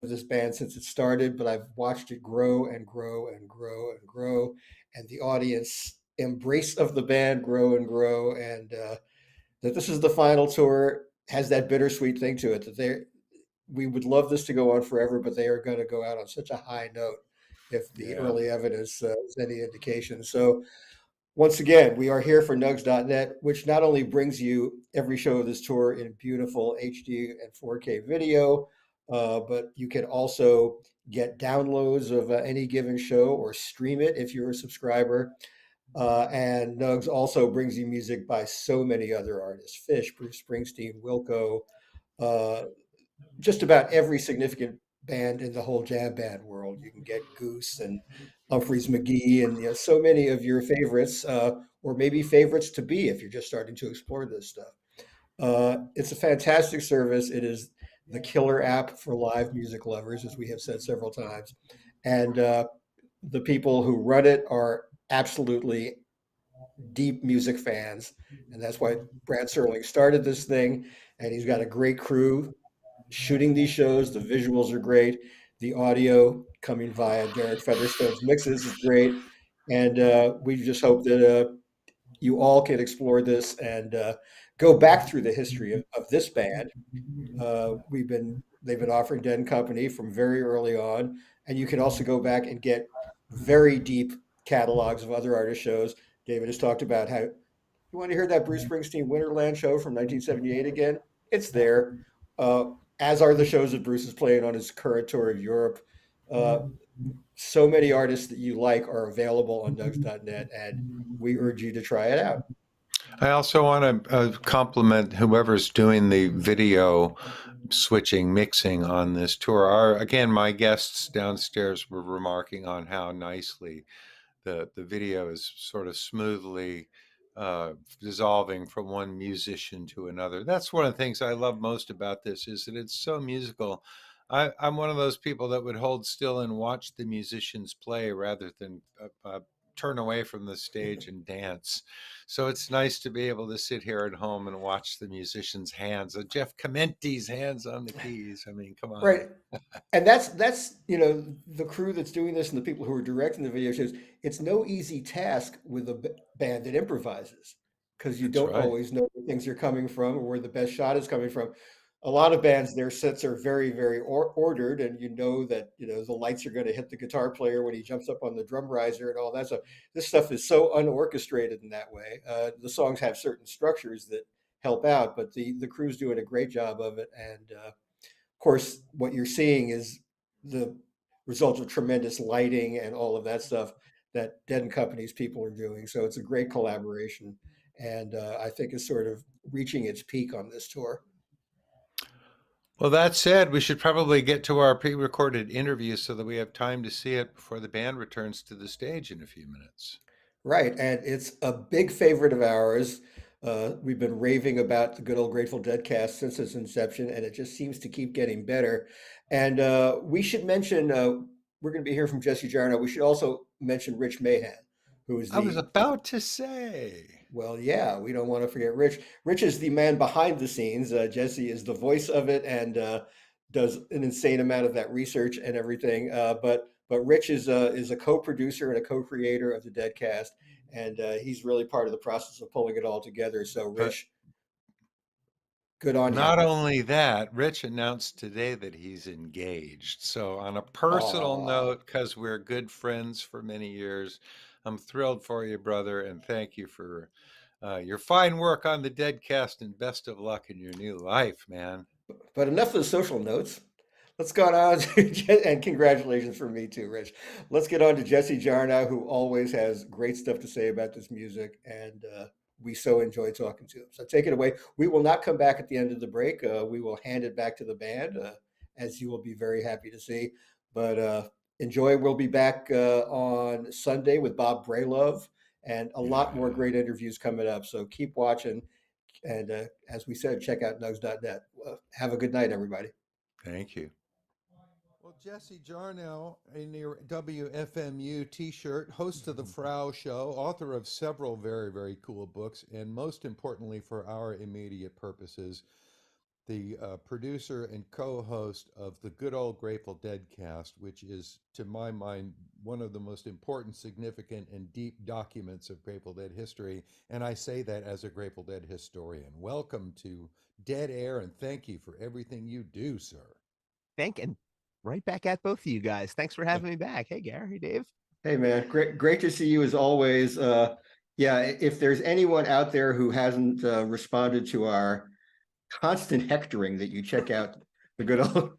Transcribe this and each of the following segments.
this band since it started, but I've watched it grow and grow and grow and grow, and the audience embrace of the band grow and grow, and that this is the final tour has that bittersweet thing to it that we would love this to go on forever, but they are going to go out on such a high note if the Yeah. early evidence is any indication. So once again, we are here for Nugs.net, which not only brings you every show of this tour in beautiful HD and 4K video, but you can also get downloads of any given show or stream it if you're a subscriber. And Nugs also brings you music by so many other artists: Fish, Bruce Springsteen, Wilco, uh, just about every significant band in the whole jam band world. You can get Goose and Humphreys McGee and so many of your favorites, or maybe favorites to be if you're just starting to explore this stuff. It's a fantastic service. It is the killer app for live music lovers, as we have said several times. And the people who run it are absolutely deep music fans. And that's why Brad Serling started this thing. And he's got a great crew shooting these shows. The visuals are great. The audio coming via Derek Featherstone's mixes is great. And we just hope that you all can explore this and go back through the history of this band. They've been offering Dead and Company from very early on, and you can also go back and get very deep catalogs of other artist shows. David has talked about how you want to hear that Bruce Springsteen Winterland show from 1978 again. It's there, uh, as are the shows that Bruce is playing on his current tour of Europe. Uh, so many artists that you like are available on Nugs.net, and we urge you to try it out. I also want to compliment whoever's doing the video switching, mixing on this tour. Again, my guests downstairs were remarking on how nicely the video is sort of smoothly dissolving from one musician to another. That's one of the things I love most about this is that it's so musical. I'm one of those people that would hold still and watch the musicians play rather than turn away from the stage and dance. So it's nice to be able to sit here at home and watch the musicians' hands, Jeff Clementi's hands on the keys. I mean, come on. Right. And that's the crew that's doing this and the people who are directing the video shows. It's no easy task with a band that improvises because you That's don't right. always know where things are coming from or where the best shot is coming from. A lot of bands, their sets are very, very ordered, and you know that the lights are going to hit the guitar player when he jumps up on the drum riser and all that stuff. This stuff is so unorchestrated in that way. The songs have certain structures that help out, but the crew's doing a great job of it, and course, what you're seeing is the result of tremendous lighting and all of that stuff that Dead and Company's people are doing. So it's a great collaboration, and I think is sort of reaching its peak on this tour. Well, that said, we should probably get to our pre recorded interview so that we have time to see it before the band returns to the stage in a few minutes. Right, and it's a big favorite of ours. We've been raving about the good old Grateful Deadcast since its inception, and it just seems to keep getting better. And we should mention we're going to be hearing from Jesse Jarno. We should also mention Rich Mahan, who is I was the about to say. well, yeah, we don't want to forget Rich. Rich is the man behind the scenes. Jesse is the voice of it and does an insane amount of that research and everything. But Rich is a co-producer and a co-creator of the Deadcast, and he's really part of the process of pulling it all together. So, But Rich, good on you. not only that, Rich announced today that he's engaged. So, on a personal Oh, note, because we're good friends for many years, I'm thrilled for you, brother, and thank you for your fine work on the Deadcast and best of luck in your new life, man. but enough of the social notes. Let's go on to, and congratulations from me too, Rich. Let's get on to Jesse Jarnow, who always has great stuff to say about this music, and we so enjoy talking to him. So take it away. We will not come back at the end of the break. We will hand it back to the band, as you will be very happy to see. But enjoy. We'll be back on Sunday with Bob Braylove and a lot more Yeah. great interviews coming up. So keep watching. And as we said, check out nugs.net. Have a good night, everybody. Thank you. Well, Jesse Jarnow in your WFMU t shirt, host of the Frau Show, author of several very, very cool books, and most importantly for our immediate purposes, the producer and co-host of the good old Grateful Deadcast, which is, to my mind, one of the most important, significant, and deep documents of Grateful Dead history. And I say that as a Grateful Dead historian. Welcome to Dead Air, and thank you for everything you do, sir. And right back at both of you guys. Thanks for having me back. Hey, Gary, Dave. Hey, man, great to see you as always. Yeah, if there's anyone out there who hasn't responded to our constant hectoring that you check out the good old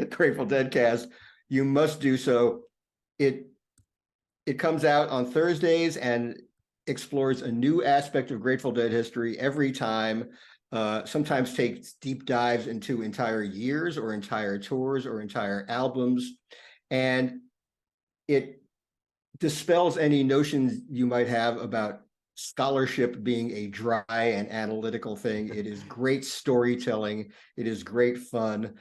Grateful Deadcast, you must do so. It comes out on Thursdays and explores a new aspect of Grateful Dead history every time. Sometimes takes deep dives into entire years or entire tours or entire albums, and it dispels any notions you might have about scholarship being a dry and analytical thing. It is great storytelling. It is great fun.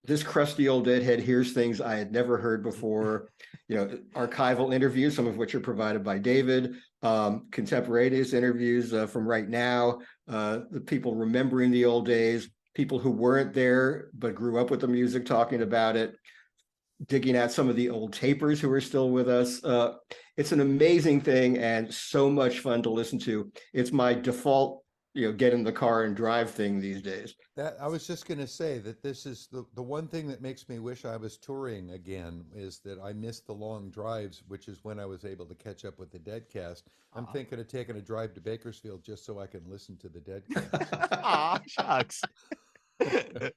This crusty old deadhead hears things I had never heard before. Archival interviews, some of which are provided by David, contemporaneous interviews from right now, the people remembering the old days, people who weren't there but grew up with the music talking about it, digging out some of the old tapers who are still with us. It's an amazing thing and so much fun to listen to. It's my default, get in the car and drive thing these days. That I was just going to say that this is the one thing that makes me wish I was touring again is that I missed the long drives, which is when I was able to catch up with the Deadcast. I'm thinking of taking a drive to Bakersfield just so I can listen to the Deadcast. Aw, shucks. Well,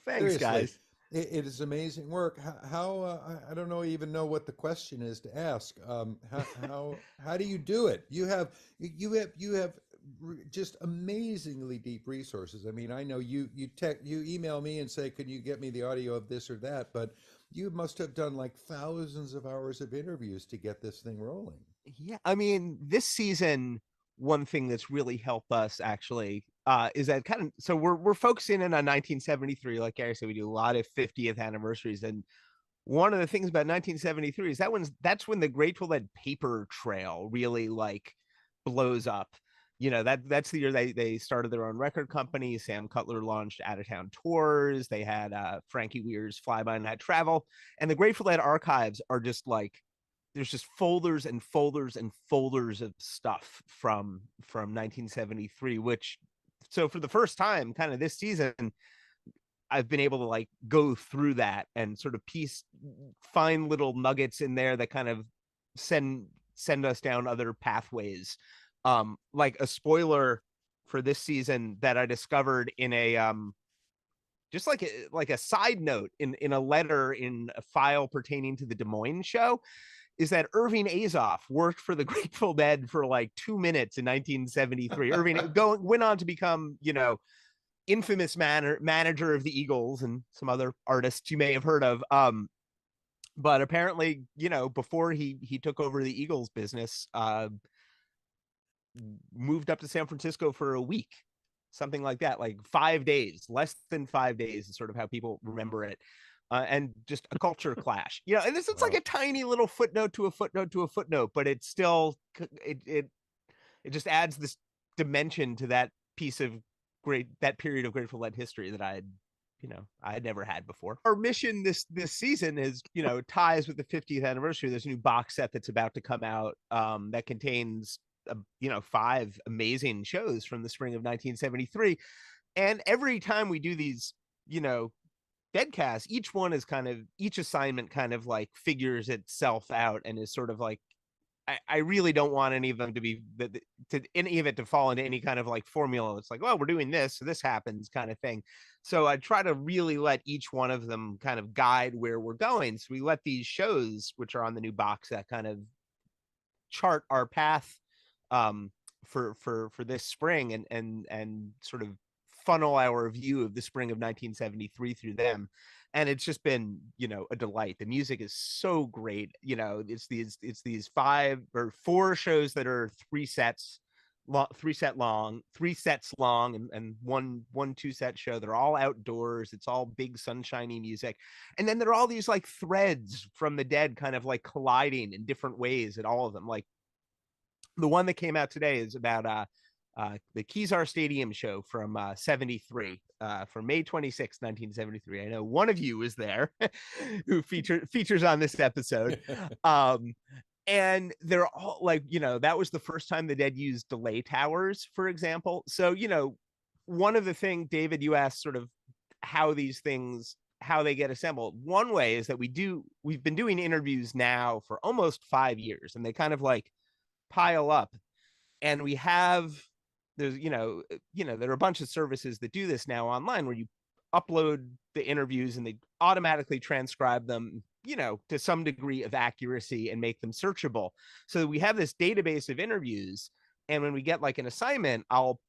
thanks, Seriously, guys. it is amazing work. I don't know even know what the question is to ask. How do you do it? You have just amazingly deep resources. I mean, I know you email me and say, "Can you get me the audio of this or that?" But you must have done like thousands of hours of interviews to get this thing rolling. Yeah, I mean, this season, one thing that's really helped us actually is that so we're focusing in on 1973. Like Gary said, we do a lot of 50th anniversaries, and one of the things about 1973 is that's when the Grateful Dead paper trail really like blows up. That's the year they started their own record company. Sam Cutler launched out of town tours. They had Frankie Weir's Fly By Night Travel, and the Grateful Dead archives are just like there's just folders and folders and folders of stuff from 1973. Which so for the first time, kind of this season, I've been able to like go through that and sort of find little nuggets in there that kind of send us down other pathways. Like a spoiler for this season that I discovered in a just like a side note in a letter in a file pertaining to the Des Moines show is that Irving Azoff worked for the Grateful Dead for like 2 minutes in 1973. Irving went on to become, infamous manager of the Eagles and some other artists you may have heard of. But apparently, before he took over the Eagles business, moved up to San Francisco for a week, something like that, like 5 days, less than 5 days is sort of how people remember it. And just a culture clash, and it's like a tiny little footnote to a footnote to a footnote, but it's still, it just adds this dimension to that piece of that period of Grateful Dead history that I had never had before. Our mission this season is, ties with the 50th anniversary. There's a new box set that's about to come out that contains, 5 amazing shows from the spring of 1973. And every time we do these, Deadcast, each assignment kind of like figures itself out and is sort of like, I really don't want any of them to fall into any kind of like formula. It's like, well, we're doing this, so this happens kind of thing. So I try to really let each one of them kind of guide where we're going. So we let these shows, which are on the new box set, kind of chart our path for this spring and sort of funnel our view of the spring of 1973 through them. And it's just been, a delight. The music is so great. It's these 5 or 4 shows that are 3 sets long, 3 sets long, and one 2-set show. They're all outdoors. It's all big sunshiny music. And then there are all these like threads from the Dead kind of like colliding in different ways at all of them. Like the one that came out today is about the Kezar Stadium show from 73, from May 26, 1973. I know one of you was there who features on this episode. And they're all like, that was the first time the Dead used delay towers, for example. So, one of the things, David, you asked sort of how they get assembled. One way is that we've been doing interviews now for almost 5 years, and they kind of like pile up. And there are a bunch of services that do this now online where you upload the interviews and they automatically transcribe them, to some degree of accuracy and make them searchable. So we have this database of interviews. And when we get like an assignment, I'll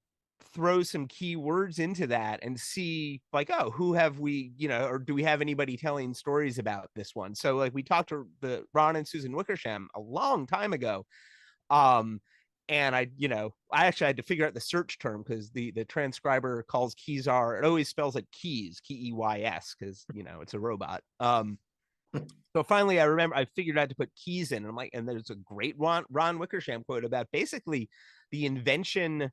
throw some keywords into that and see like, oh, who have we, or do we have anybody telling stories about this one? So like we talked to the Ron and Susan Wickersham a long time ago. And I actually had to figure out the search term because the transcriber calls Kezar. It always spells it Keys, Keys, because it's a robot. So finally, I figured out to put keys in, and I'm like, and there's a great Ron Wickersham quote about basically the invention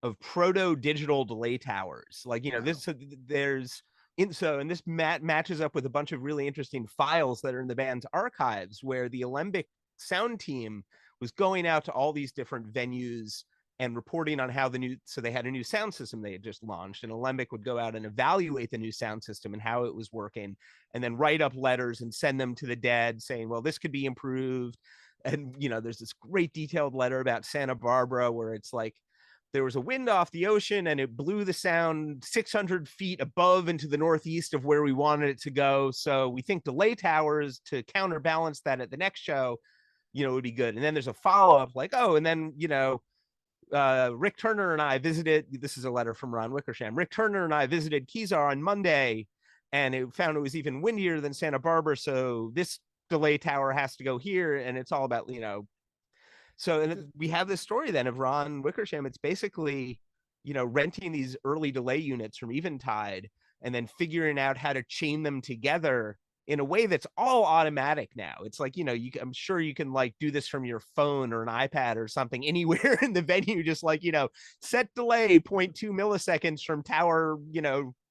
of proto-digital delay towers. Like, this, and this matches up with a bunch of really interesting files that are in the band's archives, where the Alembic sound team was going out to all these different venues and reporting on how so they had a new sound system they had just launched, and Alembic would go out and evaluate the new sound system and how it was working, and then write up letters and send them to the Dead saying, well, this could be improved. And, there's this great detailed letter about Santa Barbara where it's like, there was a wind off the ocean and it blew the sound 600 feet above into the northeast of where we wanted it to go. So we think delay towers to counterbalance that at the next show, would be good. And then there's a follow-up like, oh, and then, Rick Turner and I visited, this is a letter from Ron Wickersham, Rick Turner and I visited Kezar on Monday, and it found it was even windier than Santa Barbara. So this delay tower has to go here. And it's all about, so and we have this story then of Ron Wickersham. It's basically, renting these early delay units from Eventide and then figuring out how to chain them together in a way that's all automatic now. It's like, I'm sure you can like do this from your phone or an iPad or something anywhere in the venue, just like, set delay 0.2 milliseconds from tower,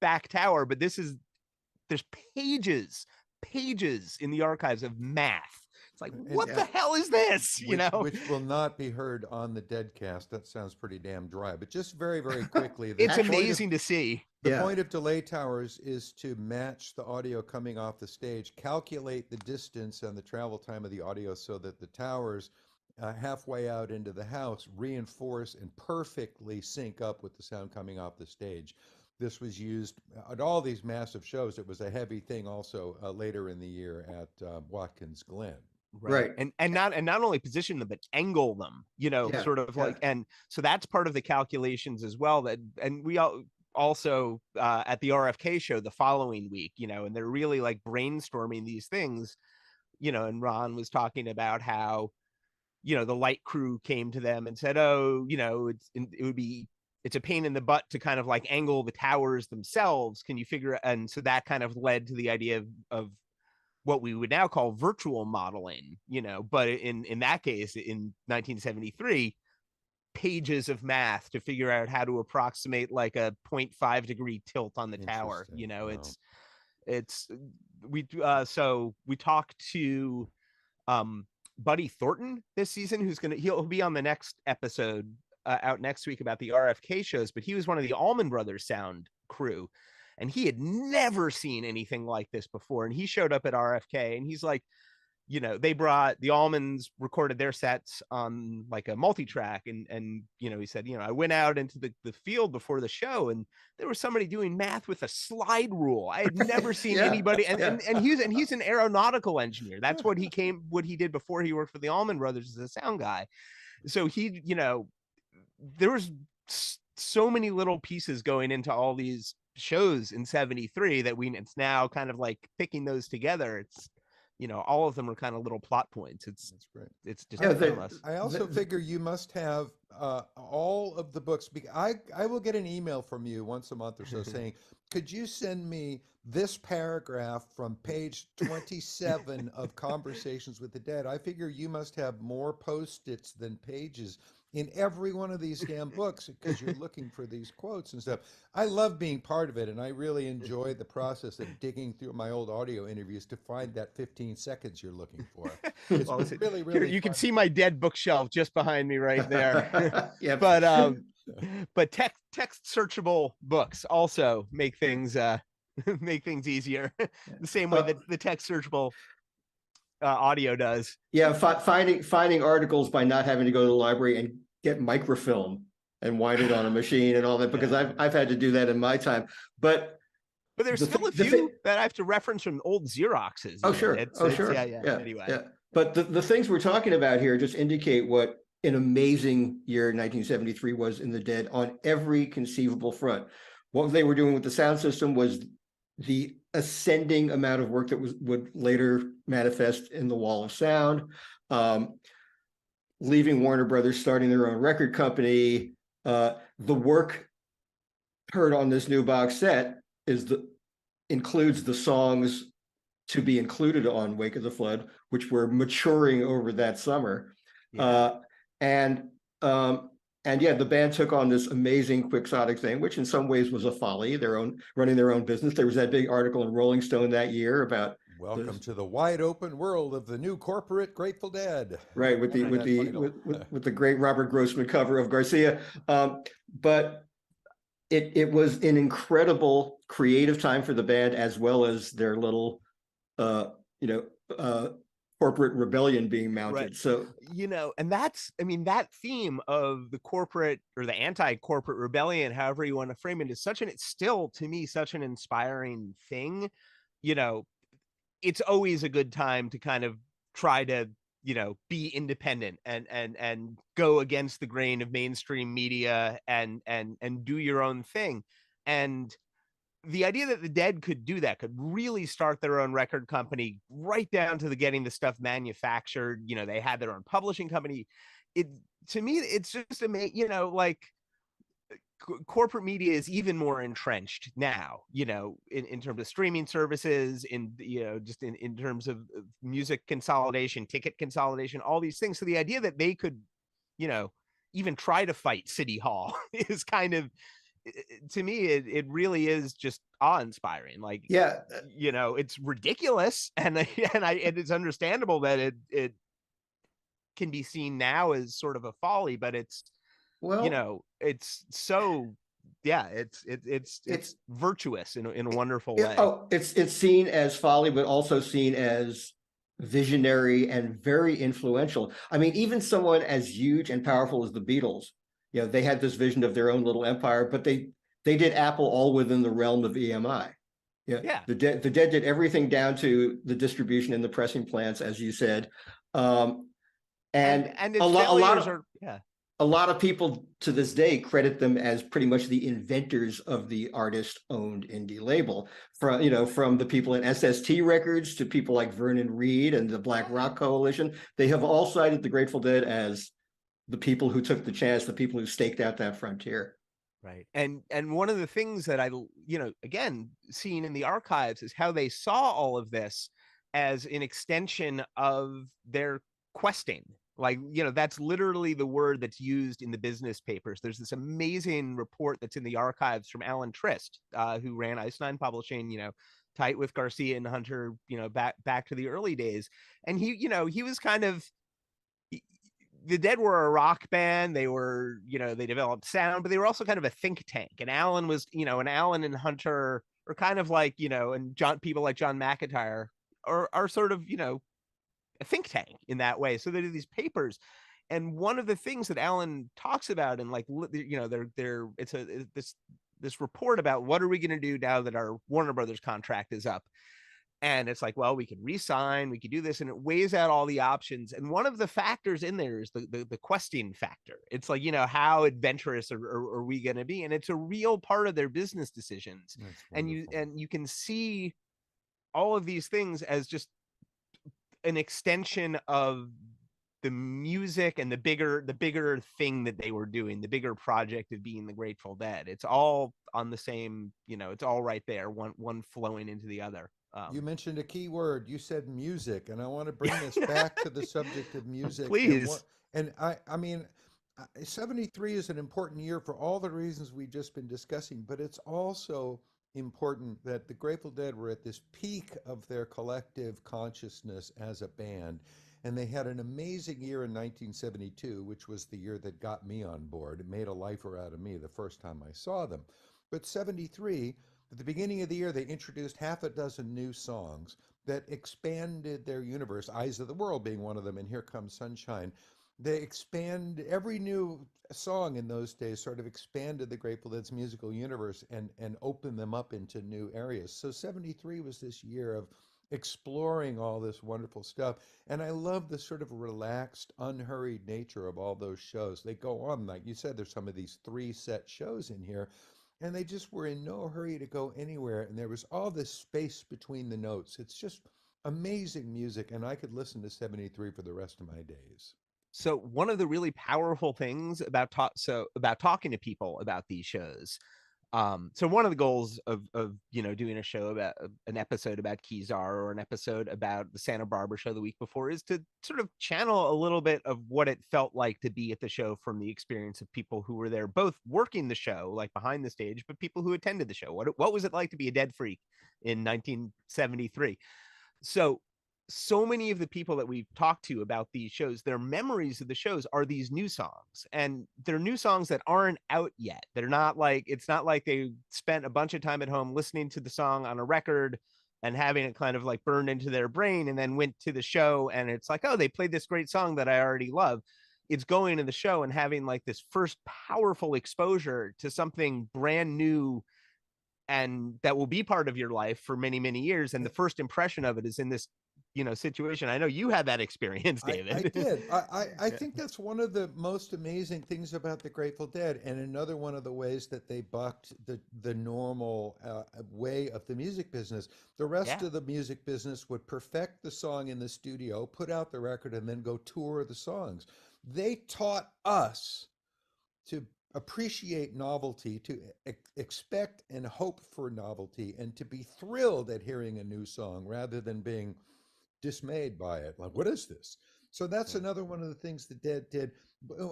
back tower. But there's pages in the archives of math. It's like, what the hell is this? Which will not be heard on the Deadcast. That sounds pretty damn dry. But just very, very quickly, it's amazing to see. The point of delay towers is to match the audio coming off the stage, calculate the distance and the travel time of the audio so that the towers halfway out into the house reinforce and perfectly sync up with the sound coming off the stage. This was used at all these massive shows. It was a heavy thing also later in the year at Watkins Glen. Right. And not only position them, but angle them, sort of like, and so that's part of the calculations as well. And we also at the RFK show the following week, and they're really like brainstorming these things, and Ron was talking about how, the light crew came to them and said, oh, it's a pain in the butt to kind of like angle the towers themselves. Can you figure? And so that kind of led to the idea of what we would now call virtual modeling, but in that case, in 1973, pages of math to figure out how to approximate like a 0.5 degree tilt on the tower. So we talked to Buddy Thornton this season, he'll be on the next episode out next week about the RFK shows, but he was one of the Allman Brothers sound crew, and he had never seen anything like this before. And he showed up at RFK and he's like, they brought the Allmans, recorded their sets on like a multi-track. And he said, I went out into the field before the show and there was somebody doing math with a slide rule. I had never seen anybody. And he's an aeronautical engineer. That's what he did before he worked for the Allman Brothers as a sound guy. So there was so many little pieces going into all these shows in 73 that it's now kind of like picking those together. It's all of them are kind of little plot points. That's great. It's just I also figure you must have all of the books. I will get an email from you once a month or so saying, could you send me this paragraph from page 27 of Conversations with the Dead? I figure you must have more Post-its than pages in every one of these damn books because you're looking for these quotes and stuff. I love being part of it, and I really enjoy the process of digging through my old audio interviews to find that 15 seconds you're looking for. It's Well, listen, really, here really you can fun. see my dead bookshelf just behind me right there. Yep. But text searchable books also make things make things easier. The same way that the text searchable audio does. Yeah, finding articles by not having to go to the library and get microfilm and wind it on a machine and all that, because I've had to do that in my time. But there's still a few that I have to reference from old Xeroxes. Oh, sure. Sure. Yeah. Anyway. Yeah. But the things we're talking about here just indicate what an amazing year 1973 was in the Dead on every conceivable front. What they were doing with the sound system was the ascending amount of work that would later manifest in the Wall of Sound, leaving Warner Brothers, starting their own record company. The work heard on this new box set includes the songs to be included on Wake of the Flood, which were maturing over that summer. Yeah. And yeah, the band took on this amazing quixotic thing, which in some ways was a folly, running their own business. There was that big article in Rolling Stone that year about welcome to the wide open world of the new corporate Grateful Dead. Right, with the great Robert Grossman cover of Garcia. But it was an incredible creative time for the band, as well as their little corporate rebellion being mounted. Right. So, and that theme of the corporate or the anti-corporate rebellion, however you want to frame it, is it's still to me such an inspiring thing. It's always a good time to kind of try to, be independent and go against the grain of mainstream media and do your own thing. And the idea that the Dead could do that, could really start their own record company, right down to getting the stuff manufactured. They had their own publishing company. To me, it's just amazing. Corporate media is even more entrenched now. In terms of streaming services, just in terms of music consolidation, ticket consolidation, all these things. So the idea that they could, even try to fight City Hall is kind of, to me, it really is just awe-inspiring. It's ridiculous, and it's understandable that it can be seen now as sort of a folly, but it's it's so it's virtuous in a wonderful way. It's seen as folly, but also seen as visionary and very influential. I mean, even someone as huge and powerful as the Beatles, they had this vision of their own little empire, but they did Apple all within the realm of EMI. Yeah. The Dead did everything down to the distribution and the pressing plants, as you said. And a lot of people to this day credit them as pretty much the inventors of the artist-owned indie label. From the people at SST Records to people like Vernon Reid and the Black Rock Coalition, they have all cited the Grateful Dead as the people who took the chance, the people who staked out that frontier. Right. And one of the things that I, again, seen in the archives is how they saw all of this as an extension of their questing. That's literally the word that's used in the business papers. There's this amazing report that's in the archives from Alan Trist, who ran Ice Nine Publishing, tight with Garcia and Hunter, back to the early days. And he was kind of, the Dead were a rock band. They were, they developed sound, but they were also kind of a think tank. And Alan was, and Alan and Hunter are kind of like, and people like John McIntyre are sort of, a think tank in that way. So they do these papers. And one of the things that Alan talks about, and it's this report about what are we going to do now that our Warner Brothers contract is up. And it's like, well, we could re-sign, we could do this, and it weighs out all the options. And one of the factors in there is the questing factor. It's like, how adventurous are we going to be? And it's a real part of their business decisions. And you can see all of these things as just an extension of the music and the bigger thing that they were doing, the bigger project of being the Grateful Dead. It's all on the same, it's all right there, one flowing into the other. You mentioned a key word. You said music, and I want to bring this back to the subject of music. Please. And I mean, 73 is an important year for all the reasons we've just been discussing, but it's also important that the Grateful Dead were at this peak of their collective consciousness as a band. And they had an amazing year in 1972, which was the year that got me on board. It made a lifer out of me the first time I saw them. But 73, at the beginning of the year, they introduced half a dozen new songs that expanded their universe, Eyes of the World being one of them, and Here Comes Sunshine. They expand every new song in those days, sort of expanded the Grateful Dead's musical universe and opened them up into new areas. So 73 was this year of exploring all this wonderful stuff. And I love the sort of relaxed, unhurried nature of all those shows. They go on, like you said, there's some of these 3-set shows in here, and they just were in no hurry to go anywhere. And there was all this space between the notes. It's just amazing music, and I could listen to 73 for the rest of my days. So one of the really powerful things about talking to people about these shows. So one of the goals of doing a show about an episode about Kezar or an episode about the Santa Barbara show the week before is to sort of channel a little bit of what it felt like to be at the show from the experience of people who were there, both working the show, like behind the stage, but people who attended the show. What was it like to be a Dead freak in 1973? So many of the people that we've talked to about these shows, their memories of the shows are these new songs, and they're new songs that aren't out yet. They're not like, it's not like they spent a bunch of time at home listening to the song on a record and having it kind of like burned into their brain and then went to the show and it's like, oh, they played this great song that I already love. It's going to the show and having like this first powerful exposure to something brand new and that will be part of your life for many, many years. And the first impression of it is in this situation. I know you had that experience, David. I did. I think that's one of the most amazing things about the Grateful Dead, and another one of the ways that they bucked the normal way of the music business. The rest of the music business would perfect the song in the studio, put out the record, and then go tour the songs. They taught us to appreciate novelty, to expect and hope for novelty, and to be thrilled at hearing a new song rather than being dismayed by it. Like, what is this? So that's another one of the things the Dead did.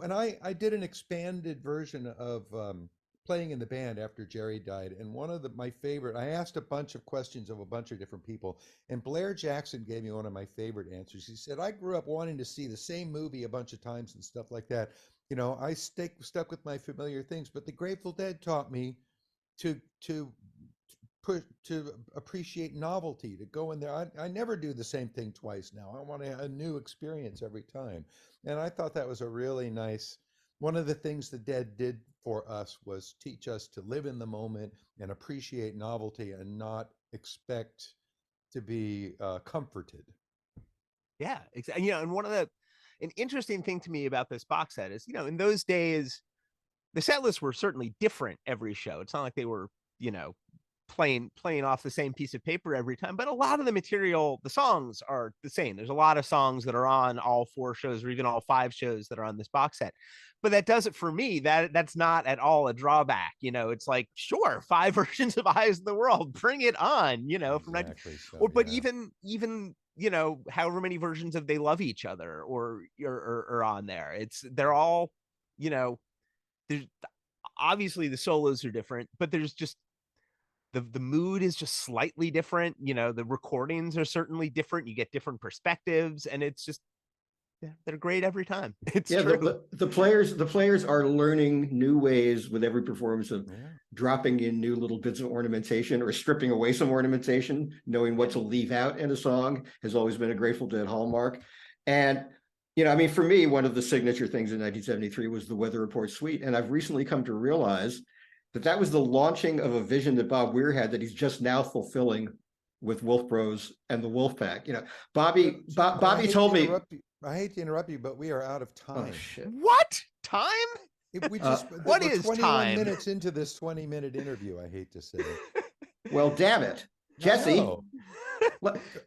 And I did an expanded version of playing in the band after Jerry died. And one of my favorite, I asked a bunch of questions of a bunch of different people, and Blair Jackson gave me one of my favorite answers. He said, I grew up wanting to see the same movie a bunch of times and stuff like that. I stuck with my familiar things, but the Grateful Dead taught me to appreciate novelty, to go in there. I never do the same thing twice now. I want a new experience every time. And I thought that was a really nice, one of the things the Dead did for us was teach us to live in the moment and appreciate novelty and not expect to be comforted. Yeah, exactly. And an interesting thing to me about this box set is, in those days, the set lists were certainly different every show. It's not like they were, playing off the same piece of paper every time, but a lot of the material, the songs are the same. There's a lot of songs that are on all 4 shows or even all 5 shows that are on this box set. But that does it for me. That's not at all a drawback. It's like, sure, 5 versions of Eyes of the World, bring it on, Exactly. but even however many versions of They Love Each Other or on there. They're all, there's obviously the solos are different, but there's just the mood is just slightly different. The recordings are certainly different. You get different perspectives, and it's just, they're great every time. It's true. The players are learning new ways with every performance of dropping in new little bits of ornamentation or stripping away some ornamentation. Knowing what to leave out in a song has always been a Grateful Dead hallmark. And for me, one of the signature things in 1973 was the Weather Report Suite, and I've recently come to realize that was the launching of a vision that Bob Weir had that he's just now fulfilling with Wolf Bros and the Wolfpack. Bobby told me. I hate to interrupt you, but we are out of time. Oh, shit. What? Time? What is 21 time? minutes into this 20-minute interview, I hate to say. Well, damn it. Jesse,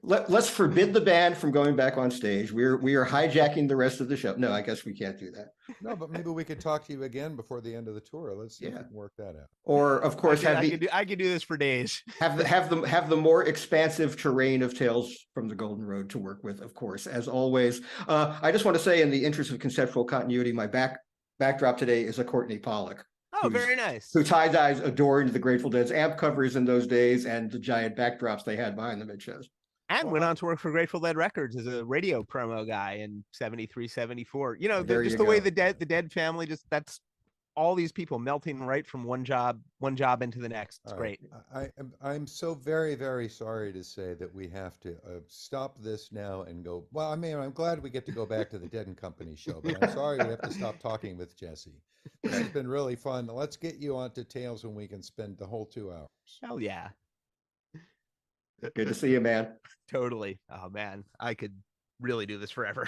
let's forbid the band from going back on stage. We are hijacking the rest of the show. No, I guess we can't do that. No, but maybe we could talk to you again before the end of the tour. Let's see if we can work that out. Or, of course, I could do this for days. have the more expansive terrain of Tales from the Golden Road to work with, of course, as always. I just want to say, in the interest of conceptual continuity, my back backdrop today is a Courtney Pollock. Oh, very nice. Who tie-dyes adorned the Grateful Dead's amp covers in those days and the giant backdrops they had behind them at shows. And went on to work for Grateful Dead Records as a radio promo guy in 73, 74. You know, just the way the Dead family, just that's all these people melting right from one job into the next. It's great. I'm so very, very sorry to say that we have to stop this now and go. Well, I mean, I'm glad we get to go back to the Dead and Company show, but I'm sorry we have to stop talking with Jesse. This has been really fun. Let's get you onto Tales when we can spend the whole 2 hours. Hell yeah. Good to see you, man. Totally. Oh man, I could really do this forever.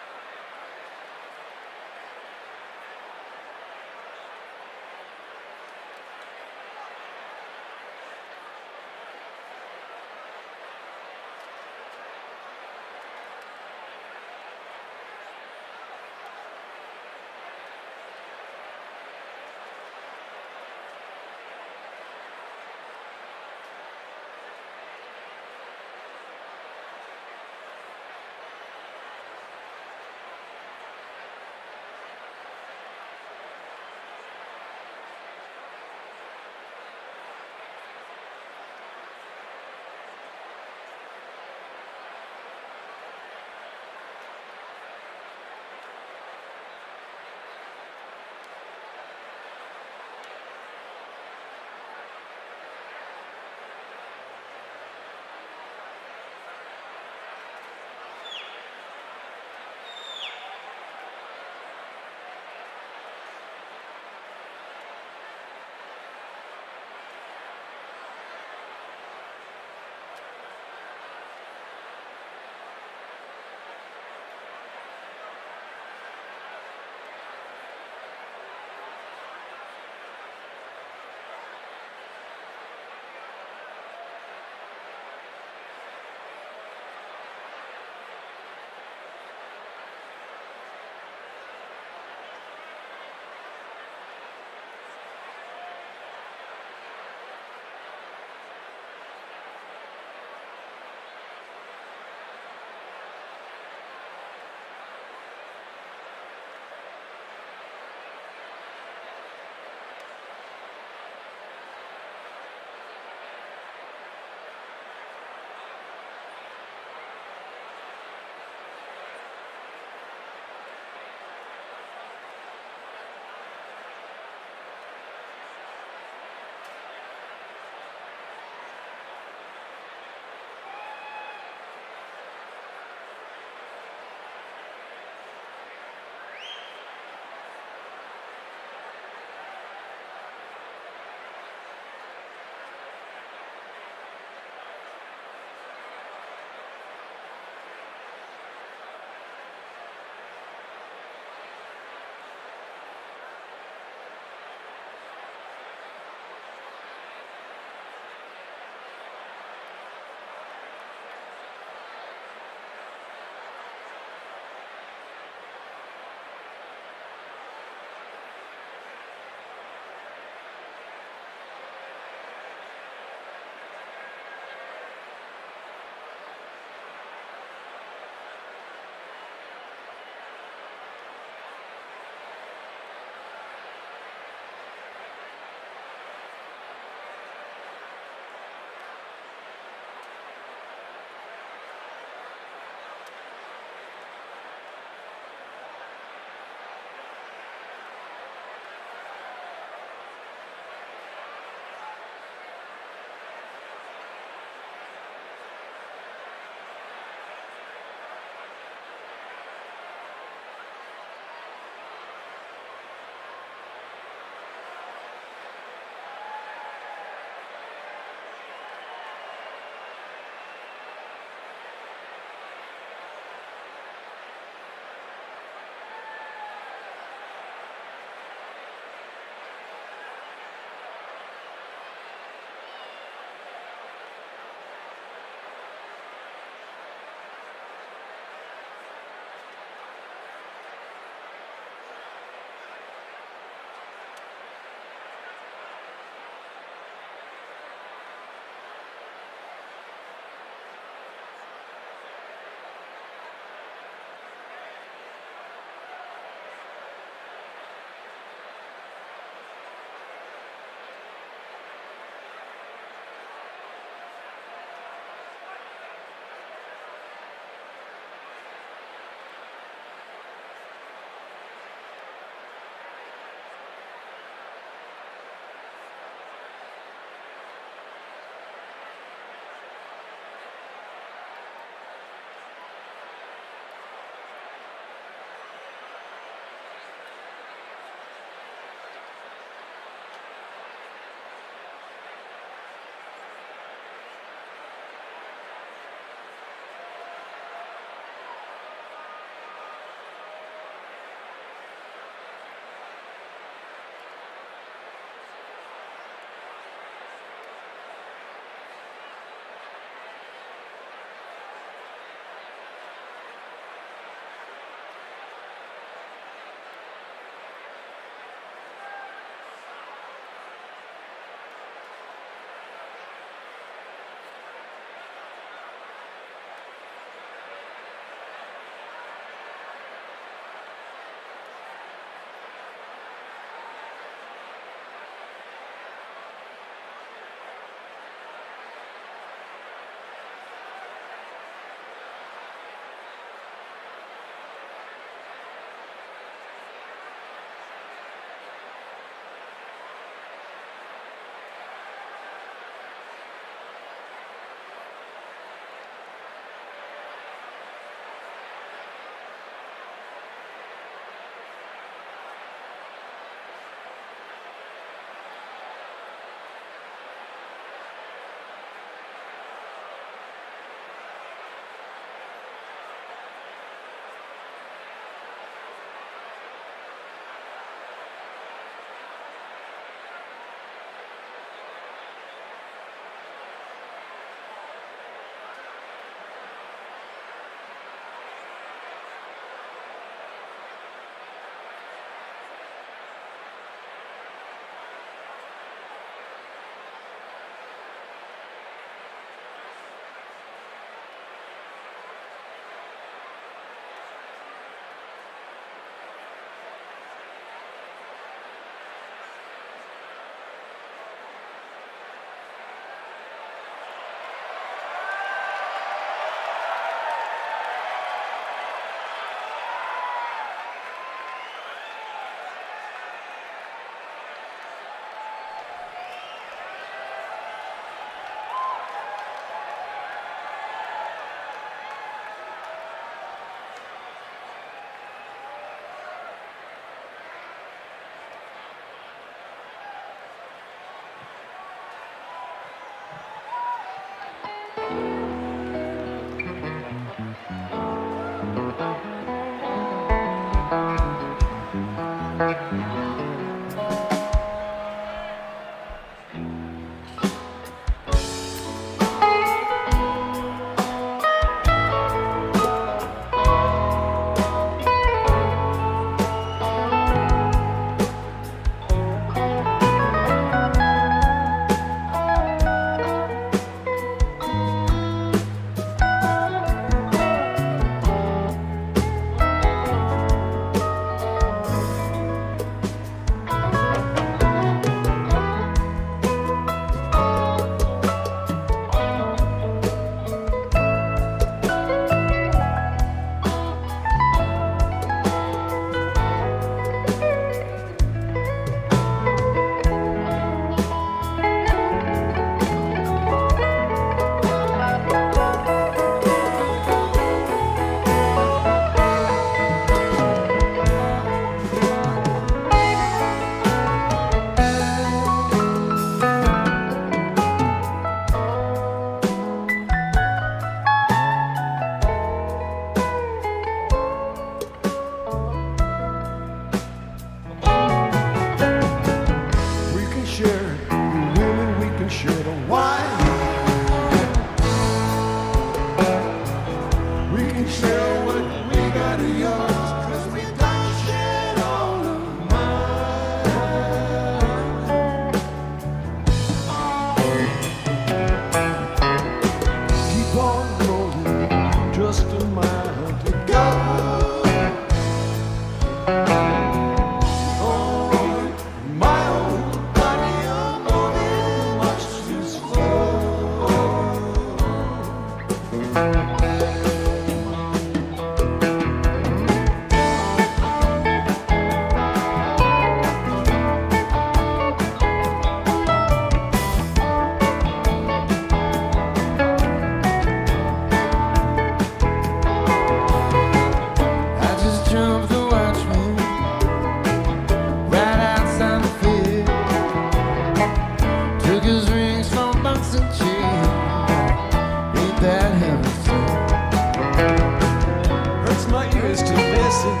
is to miss it.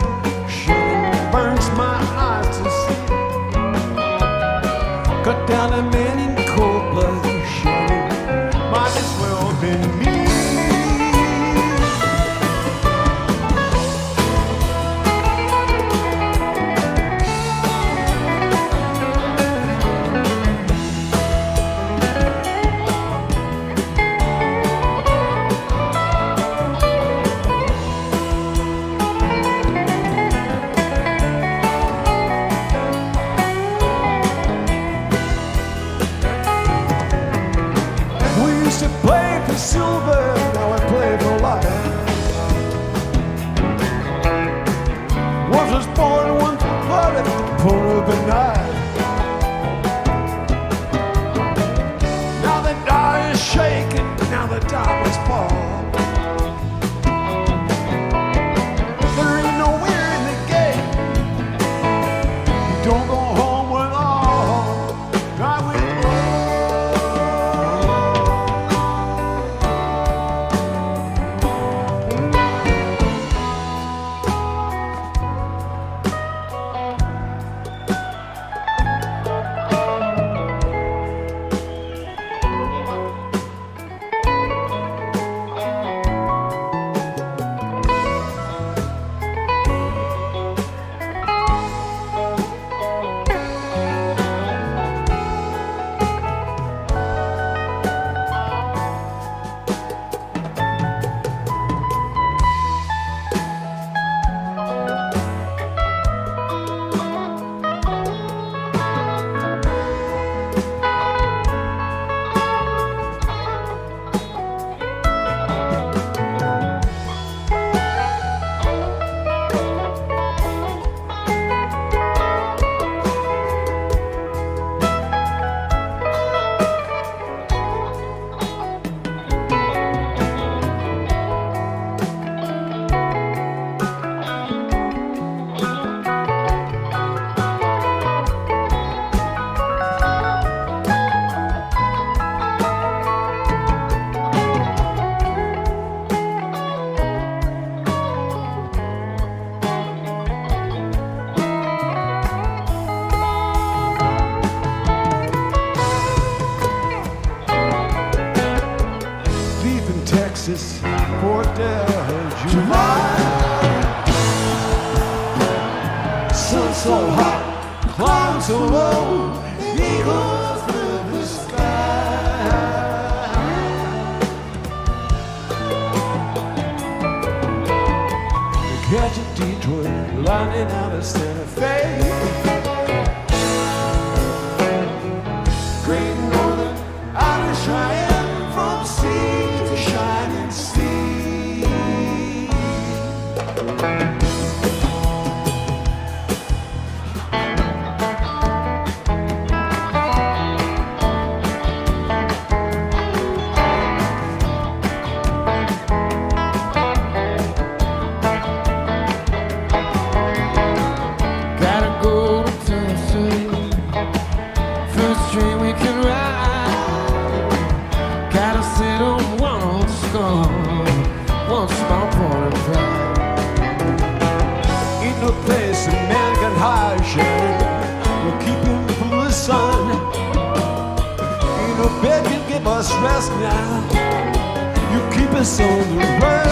Shame burns my eyes to see. Cut down a man in cold blood. Shame might as well have been me. Silver, now I play for life. Once was born, once was blood at the pull of the knife. Now the die is shaking, now the diamonds fall. There ain't no winner in the game. You don't go home with all. Die with Texas, 4th of July. Sun so hot, clouds so low, eagles fill the sky. Catch a Detroit lining out of Santa Fe. Great Northern Irish Cheyenne from sea to shining sea. Gotta go to Tennessee. First train we can ride. Gotta sit on one old skull, one small point of pride. Ain't no place a man can hide, shade will keep him from the sun. Ain't no bed can give us rest now. You keep us on the run.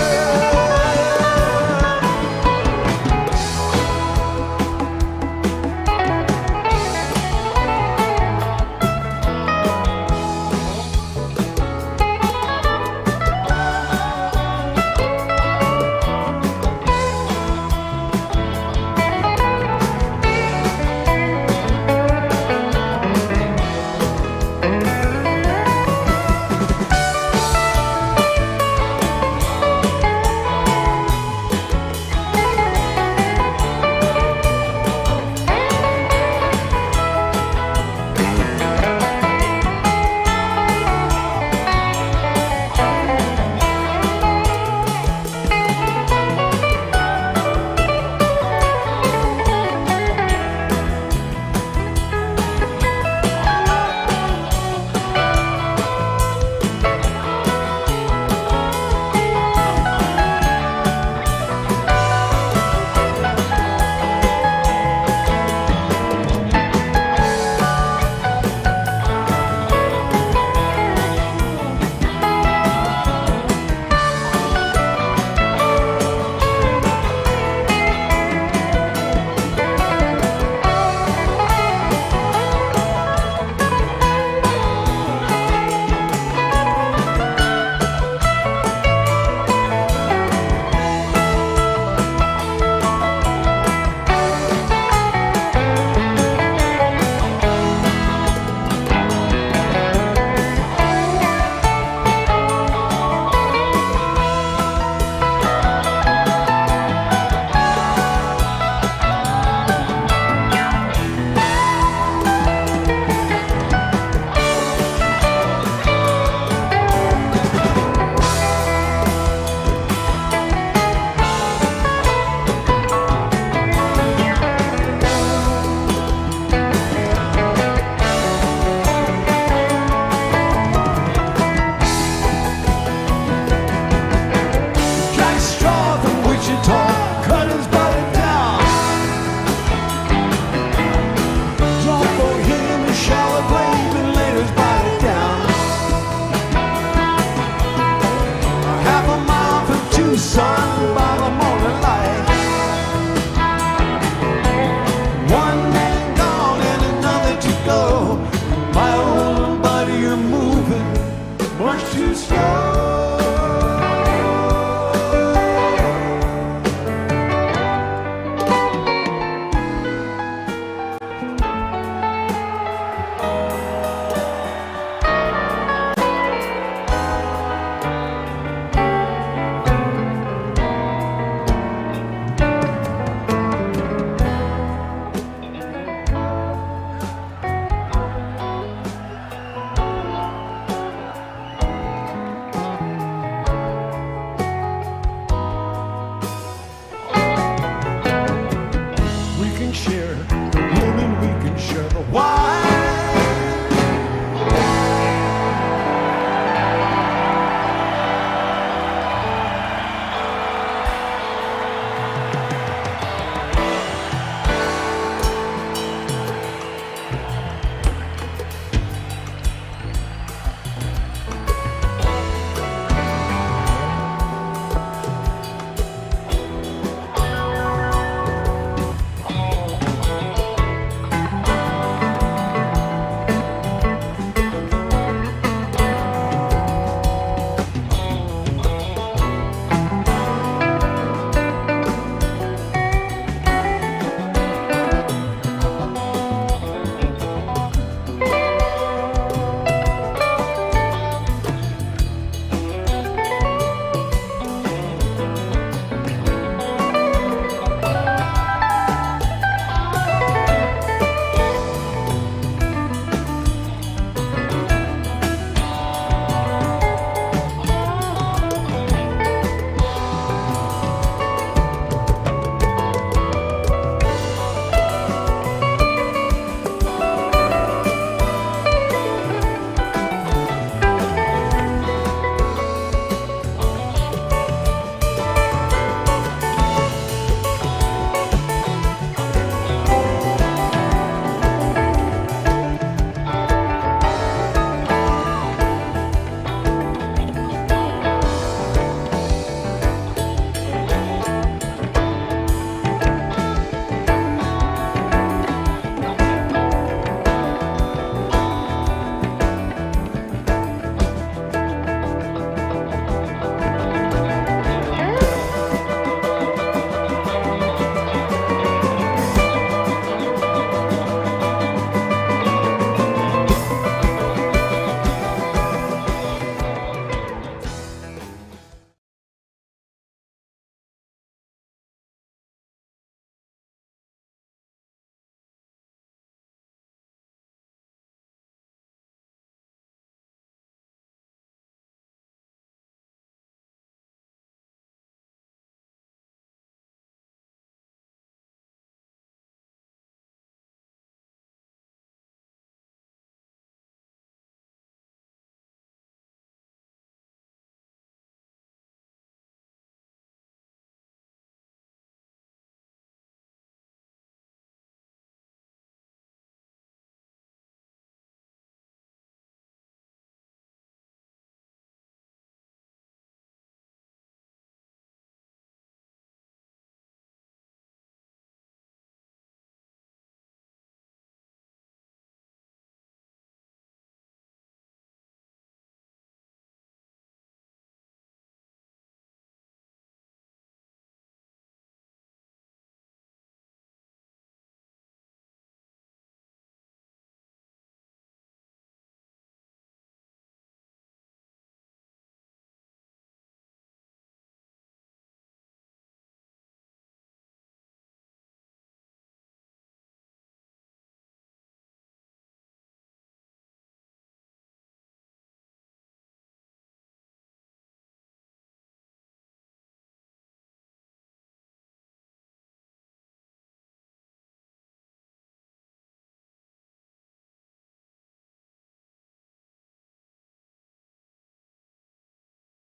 share.